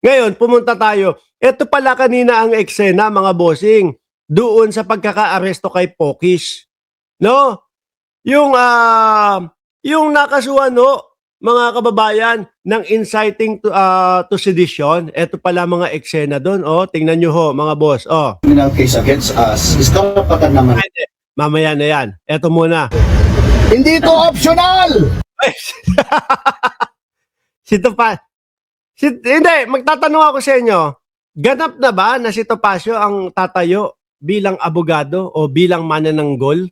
Ngayon, pumunta tayo. Ito pala kanina ang eksena, mga bossing, doon sa pagkaka-aresto kay Pokis. No? Yung, yung nakasuhan, no, mga kababayan, ng inciting to sedition. Ito pala mga eksena doon. Oh, tingnan nyo ho, mga boss. Oh. Criminal case against us is karapatan naman. Mamaya na yan. Ito muna. Hindi ito optional! Hindi, magtatanong ako sa inyo. Ganap na ba na si Topacio ang tatayo bilang abogado o bilang manananggol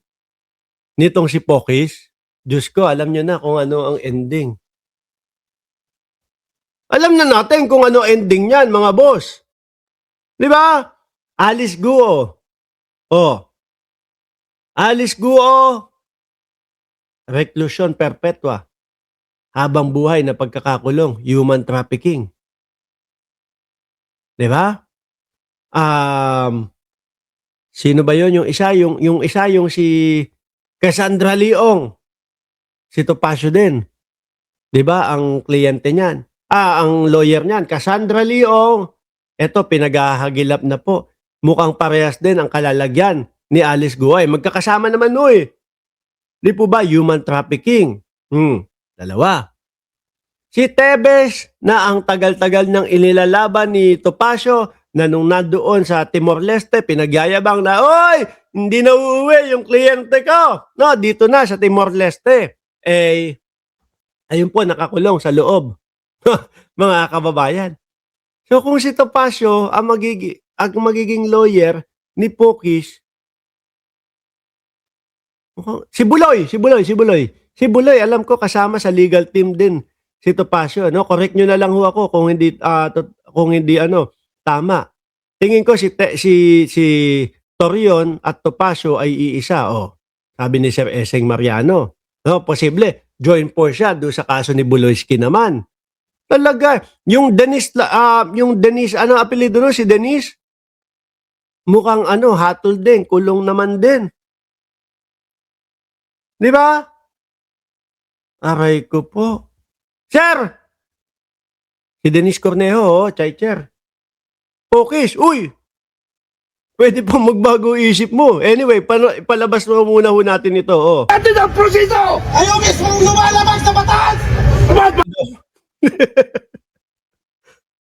nitong si Pokis? Diyos ko, alam niyo na kung ano ang ending. Alam na natin kung ano ending niyan, mga boss. Di ba? Alice Guo. Oh. Alice Guo. Reclusion perpetua. Habang buhay na pagkakakulong, human trafficking. Di ba? Sino ba yon? Yung isa yung si Cassandra Leong. Si Topacio din. Di ba? Ang kliyente niyan. Ang lawyer niyan, Cassandra Leong. Ito, pinaghahagilap na po. Mukhang parehas din ang kalalagyan ni Alice Guo. Magkakasama naman no eh. Di po ba? Human trafficking. Dalawa. Si Tebes na ang tagal-tagal niyang inilalaban ni Topacio na nung nandoon sa Timor-Leste, pinagyayabang na, oy, hindi na uuwi yung kliyente ko. No, dito na sa Timor-Leste. Ayun po, nakakulong sa loob. Mga kababayan. So kung si Topacio ang magiging lawyer ni Pokis, si Buloy, alam ko kasama sa legal team din si Topacio, no? Correct nyo na lang ho ako kung hindi tama. Tingin ko si Torion at Topacio ay iisa, oh. Sabi ni Sir Eseng Mariano, no? Posible join force siya do sa kaso ni Buloyski naman. Talaga, yung Denise, ano apelyido no, si Denise? Mukhang hatol din, kulong naman din. Di ba? Aray ko po. Sir! Si Denise Cornejo, Chai-Chair. Pokis, uy! Pwede pa magbago isip mo. Anyway, palabas mo muna ho natin ito. Oh. Atin ang proseso! Ayaw mismong lumalabas sa batas!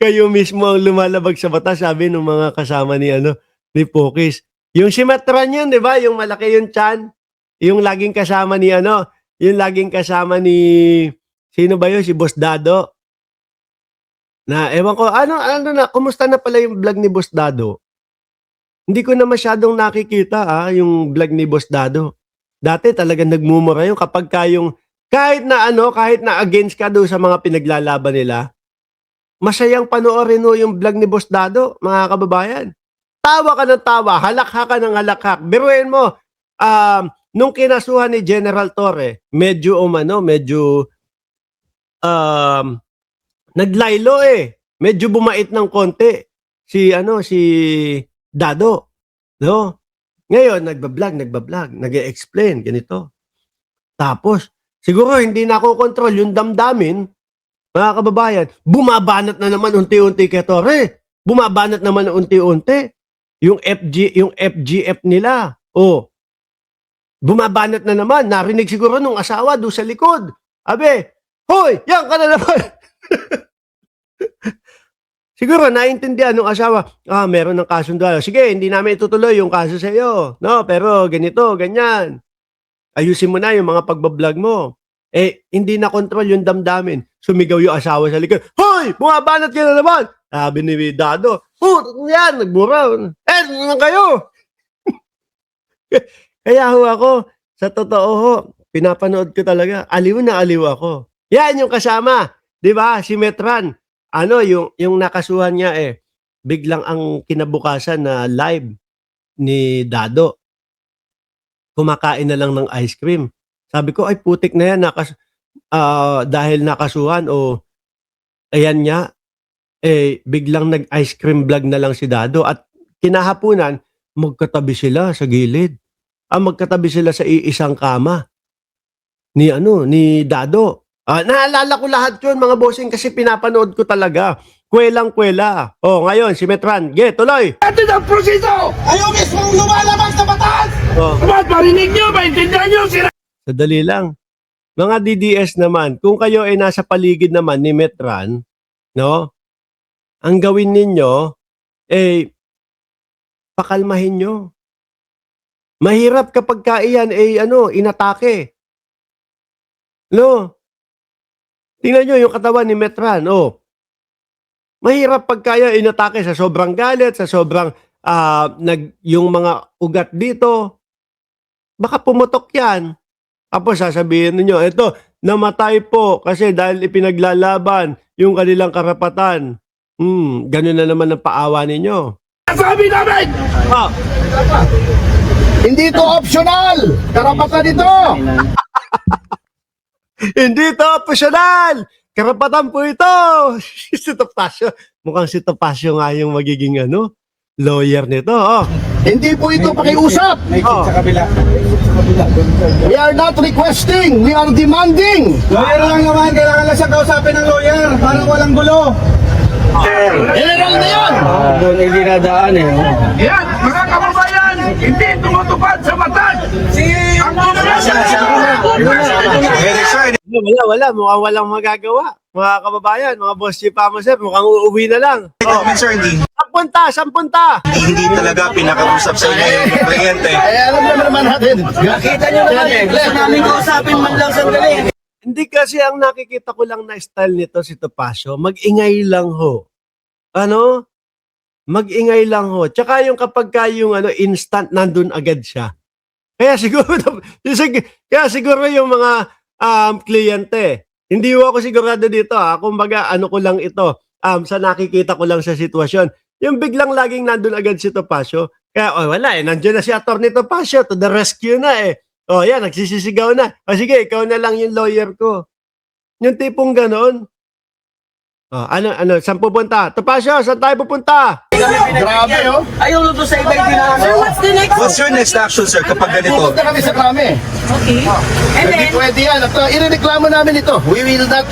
Kayo mismo ang lumalabag sa batas, sabi ng mga kasama ni Pokis. Yung si Matran yun, di ba? Yung malaki yung tiyan. Yung laging kasama ni sino ba yun? Si Boss Dado. Na, ewan ko, kumusta na pala yung vlog ni Boss Dado? Hindi ko na masyadong nakikita, yung vlog ni Boss Dado. Dati talagang nagmumura yung kapag kahit na against ka doon sa mga pinaglalaban nila, masayang panoorin mo yung vlog ni Boss Dado, mga kababayan. Tawa ka ng tawa, halakha ka ng halakhak. Biruin mo, nung kinasuhan ni General Torre, medyo naglaylo eh. Medyo bumait ng konti si Dado, no? Ngayon nagba-vlog, nag-e-explain ganito. Tapos siguro hindi na ako control yung damdamin, mga kababayan. Bumabanat na naman unti-unti kay Torre. Bumabanat naman unti-unti yung FGF nila. Oh. Bumabanat na naman. Narinig siguro nung asawa doon sa likod. Abe, hoy, yan ka na naman. Siguro naintindihan nung asawa, meron ng kasunduan. Sige, hindi namin itutuloy yung kaso sa iyo. No, pero ganito, ganyan. Ayusin mo na yung mga pagbablog mo. Hindi na control yung damdamin. Sumigaw yung asawa sa likod. Hoy, bumabanat ka na naman. Sabi ni Dado, yan, nagmura. Naman kayo. Kaya ho ako, sa totoo ho, pinapanood ko talaga, aliw na aliw ako. Yan yung kasama, di ba? Si Metran, yung nakasuhan niya biglang ang kinabukasan na live ni Dado. Kumakain na lang ng ice cream. Sabi ko, ay putik na yan, dahil nakasuhan o ayan niya, biglang nag-ice cream vlog na lang si Dado at kinahapunan, magkatabi sila sa gilid. Magkatabi sila sa iisang kama ni Dado. Naalala ko lahat yun, mga bossing, kasi pinapanood ko talaga. kwelang-kwela. Oh, ngayon, si Metran, tuloy. Natin ang proseso! Kayo mismong lumalabas sa batas! Oh, Ba't marinig nyo? Maintindihan nyo? sadali lang. Mga DDS naman, kung kayo ay nasa paligid naman ni Metran, no? Ang gawin ninyo, pakalmahin nyo. Mahirap kapag kaiyan inatake. No? Tingnan nyo yung katawan ni Metran. Oh. Mahirap pagkaya inatake sa sobrang galit, sa sobrang yung mga ugat dito. Baka pumutok yan. Tapos sasabihin ninyo, ito, namatay po kasi dahil ipinaglalaban yung kanilang karapatan. Ganun na naman ang paawa ninyo. Sabi namin! Ah, Hindi ito optional! Karapatan ito! hindi ito optional! Karapatan po ito! Si Topacio, mukhang si Topacio nga yung magiging lawyer nito. Oh. Hindi po ito pakiusap! Oh. We are not requesting, we are demanding! Lawyer lang naman, kailangan lang siya kausapin ng lawyer para walang gulo. General na yan! Doon ay dinadaan eh. Yan, mga kababayan, hindi tumutupad sa batas! Ang Wala. Mukhang walang magagawa. Mga kababayan, mga boss chief sir, mukhang uuwi na lang. Comment sir, hindi Saan punta? talaga pinakausap sa inyo yung kliyente. alam naman natin. Nakita nyo naman eh. Gusto namin kausapin man lang sandali. Hindi kasi ang nakikita ko lang na style nito si Topacio, mag-ingay lang ho. Mag-ingay lang ho. Tsaka yung kapag yung instant nandun agad siya. Kaya siguro yung mga kliyente, hindi ho ako sigurado dito kumbaga ko lang ito, sa nakikita ko lang sa sitwasyon. Yung biglang laging nandun agad si Topacio, kaya wala nandiyan na si Atty. Topacio to the rescue na eh. Yan, nagsisisigaw na. Sige, ikaw na lang yung lawyer ko. Yung tipong ganon. Saan pupunta? Topacio, saan tayo pupunta? Grabe oh. Ayaw luto sa iba yung Sir, what's the next? What's your next action sir kapag ganito? Pupunta kami sa krame. Okay. And Hindi then, pwede yan. At irereklamo namin ito. We will not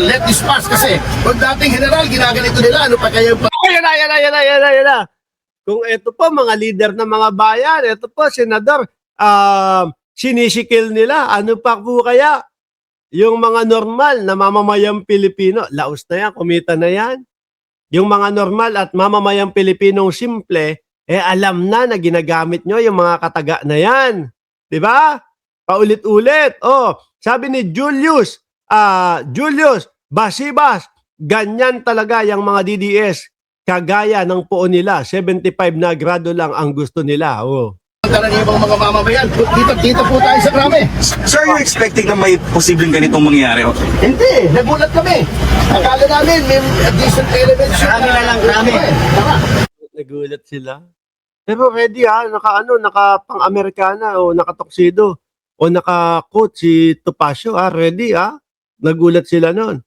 let this pass kasi pag dating general, ginaganito nila. Ano pa kayo pa? Yan na. Kung ito po, mga leader ng mga bayan, ito po, senador, sinisikil nila. Ano pa po kaya? Yung mga normal na mamamayang Pilipino, laos na yan, kumita na yan. Yung mga normal at mamamayang Pilipinong simple, alam na ginagamit nyo yung mga kataga na yan. Diba? Paulit-ulit. Sabi ni Julius, Basibas, ganyan talaga yung mga DDS. Kagaya ng poon nila, 75 na grado lang ang gusto nila. Karaniwang mga mamamayan. Dito po tayo sa krame. Sir, you're expecting na may posibleng ganitong mangyari? Hindi, nagulat kami. Akala namin may decent elements. Krame na lang, krame. Nagulat sila. Pero ready naka pang-Amerikana o naka-tuxedo o naka-coat si Topacio ready Nagulat sila noon.